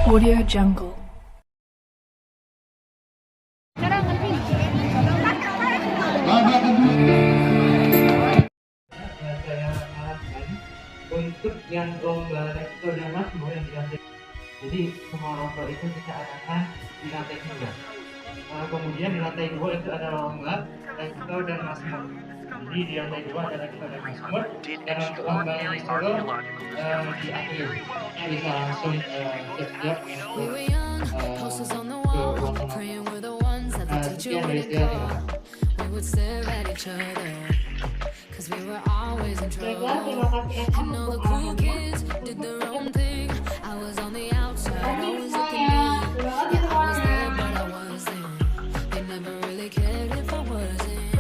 Audio Jungle. Untuk yang lomba rektor dan masmur yang di lantai, jadi semua lomba itu kita adakan di lantai 3. Kemudian di lantai 2 itu ada lomba rektor dan masmur. Jadi di lantai 2 ada rektor dan masmur, dan untuk lomba yang solo di akhir bisa langsung siap-siap untuk ke ruangan. Sekian dari saya, terima kasih. Cause we were always in trouble. And all the cool kids did their own thing. I was on the outside, always looking in. Yeah, I was there, but I wasn't. They never really cared if I wasn't.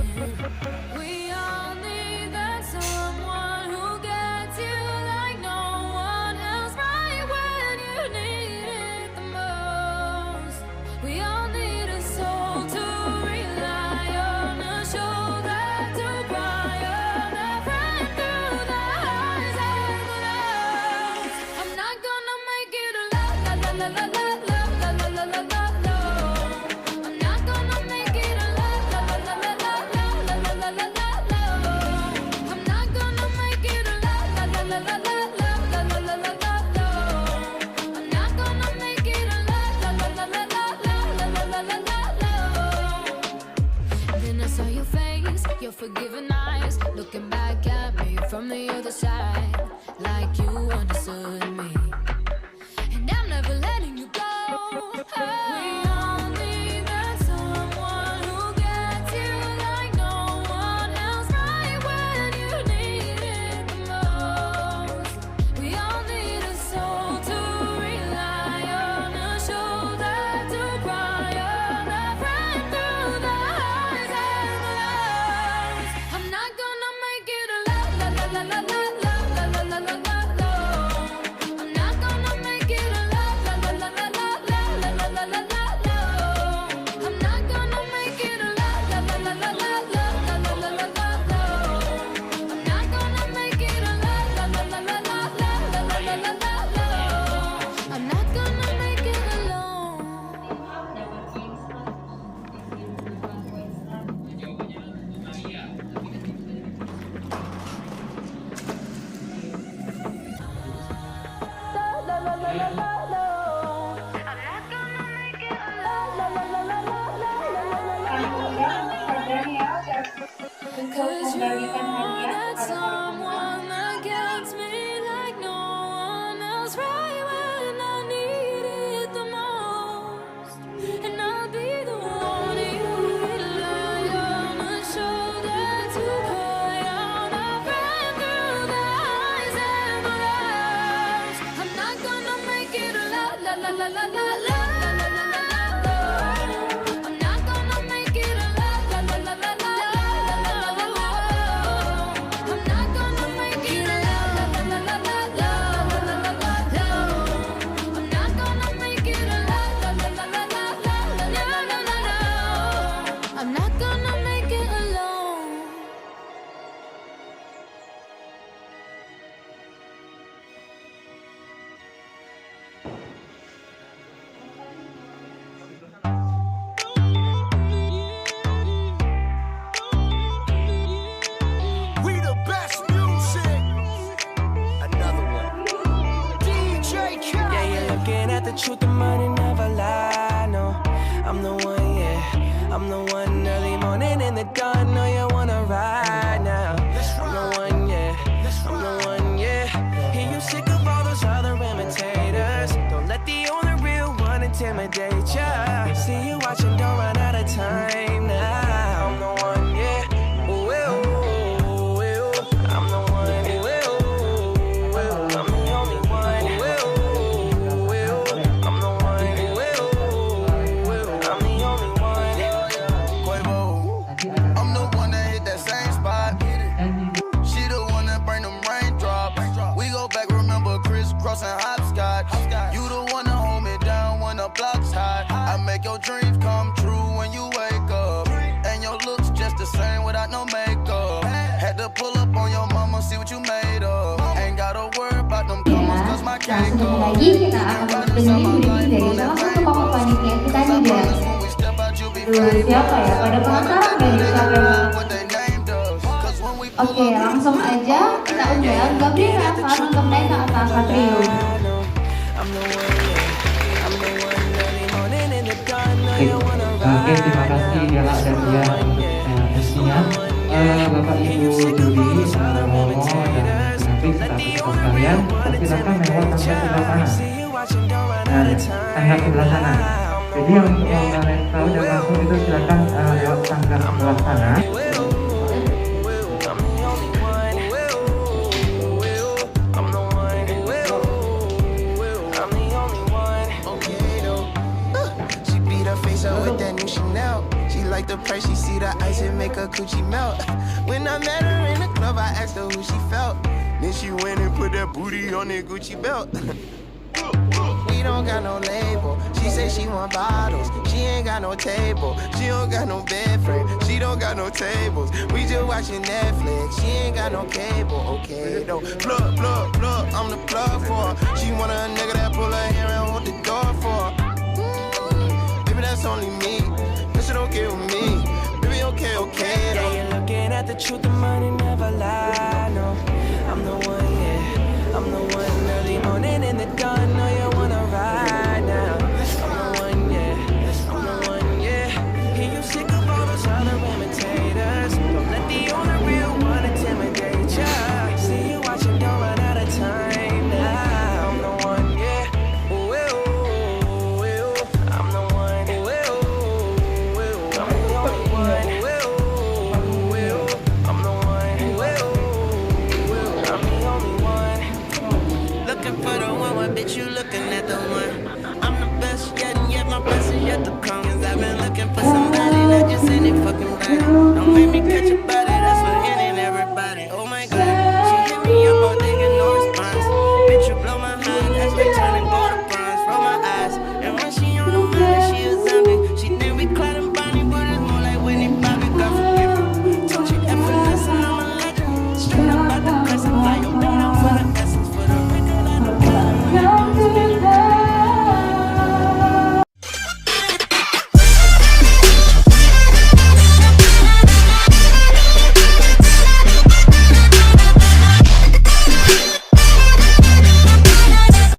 We all need that someone who gets you like no one else, right when you need it the most. We all need a soul to rely on, a shoulder to cry on, a friend through the highs and the lows. I'm not gonna make it a la la la la la la la la la la la la. I'm not gonna make it a la la la la la la la la la la la. I'm not gonna make it a la la la la la la la la la la la. I'm not gonna make it a la la la la la la la la la la. Then I saw your face, your forgiving eyes, looking back at me from the other side, like you understood me. And I'm never letting you go. We all need that someone who gets you like no one else, right when you need it the most. We all need a soul to rely on, a shoulder to cry on, a friend through the highs and the lows. I'm not gonna make it a la la la la la la la la la la la la. I'm not gonna make it a la la la la la la la la la la la la. I'm not gonna make it a la la la la la la la la la la la la. I'm not gonna make it a la la la la la la la la la la la. I'm not gonna make it alone. Cause you are that someone that gets me like no one else, right when I need it the most. And I'll be the one you rely on, a shoulder to cry on, a friend through the highs and the lows. I'm not gonna make it a la la la la la la la. I'm not gonna make it a la la la la la la. I'm not gonna make it a la la la la la la la la la. I'm not gonna make it a la la la la la la la la la. I'm not gonna make it alone. We the best music. Another one. DJ Khaled. Yeah, you're looking at the truth, the money never lie. No, I'm the one, yeah. I'm the one early morning in the dawn. No, you wanna ride now. I'm the one, yeah. I'm the one, yeah. Hear you sick of all those other imitators. Don't let the only real one intimidate ya. See you watching, don't run out of time now. I'm the one, yeah. Ooh, ooh, ooh. I'm the one, ooh, ooh, ooh. I'm the only one, ooh, ooh, ooh. I'm the one, ooh, ooh, ooh. I'm the only one. Quavo. I'm the one that hit that same spot. She the one that bring them raindrops. We go back, remember crisscrossing hopscotch. You the one that hold me down when the block's hot. I make your dreams come true when you wake up. And your looks just the same without no makeup. Had to pull up on your mama, see what you made of. Ain't gotta worry about them commas, cause my Nah, sebentar lagi kita akan dengerin briefing dari salah satu kakak panitia kita nih guys. Siapa ya? Pada penasaran gak nih siapa yang Oke, langsung aja kita undang Gabriel Rafa untuk naik ke atas atrium. Oke, terima kasih Dela dan Dia untuk MC-nya. Bapak Ibu Juri, Romo dan Penapik status sekalian, silakan lewat tangga sebelah kanan. Tangga sebelah kanan. Jadi yang untuk lomba tahu dan langsung itu silakan lewat tangga sebelah kanan. Like the price, she see the ice and make her coochie melt. When I met her in the club, I asked her who she felt. Then she went and put that booty on that Gucci belt. We don't got no label. She say she want bottles. She ain't got no table. She don't got no bed frame. She don't got no tables. We just watching Netflix. She ain't got no cable. Okay, though. Plug, plug, plug. I'm the plug for her. She want a nigga that pull her hair and hold the door for her. Baby, that's only me. This shit okay with me. Baby, okay, okay. Yeah, you're looking at the truth, the money never lie. No, I'm the one, yeah. I'm the one early morning in the dawn. No, you wanna ride now. I'm the one, yeah. I'm the one, yeah. Hear you sick of all those other imitators. Don't let the only real one intimidate ya. See you watching, don't run out of time now. I'm the one, yeah. Ooh, ooh, ooh. I'm the one, ooh, ooh, ooh. I'm the only one, ooh, ooh, ooh. I'm the one, ooh, ooh, ooh. I'm the only one. Looking for the one, what bitch you looking at the one? I'm the best yet, and yet my best is yet to come. 'Cause I've been looking for somebody, not just any fucking body. Don't make me catch a body.